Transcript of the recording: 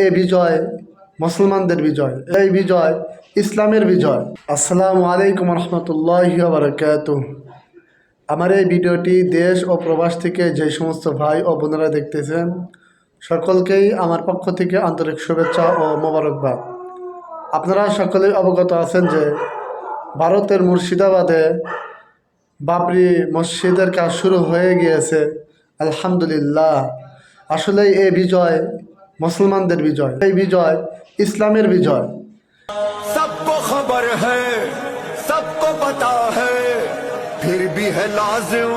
এই বিজয় মুসলমানদের বিজয়, এই বিজয় ইসলামের বিজয়। আসসালামু আলাইকুম রহমতুল্লাহি ওয়া বারাকাতুহু। আমার এই ভিডিওটি দেশ ও প্রবাস থেকে যে সমস্ত ভাই ও বোনেরা দেখতেছেন, সকলকেই আমার পক্ষ থেকে আন্তরিক শুভেচ্ছা ও মোবারকবাদ। আপনারা সকলেই অবগত আছেন যে ভারতের মুর্শিদাবাদে বাবরি মসজিদের কাজ শুরু হয়ে গিয়েছে। আলহামদুলিল্লাহ। আসলে এই বিজয় মুসলমানদের বিজয়, এই বিজয় ইসলামের বিজয়। सबको खबर है, सबको पता है, फिर भी है लाजिम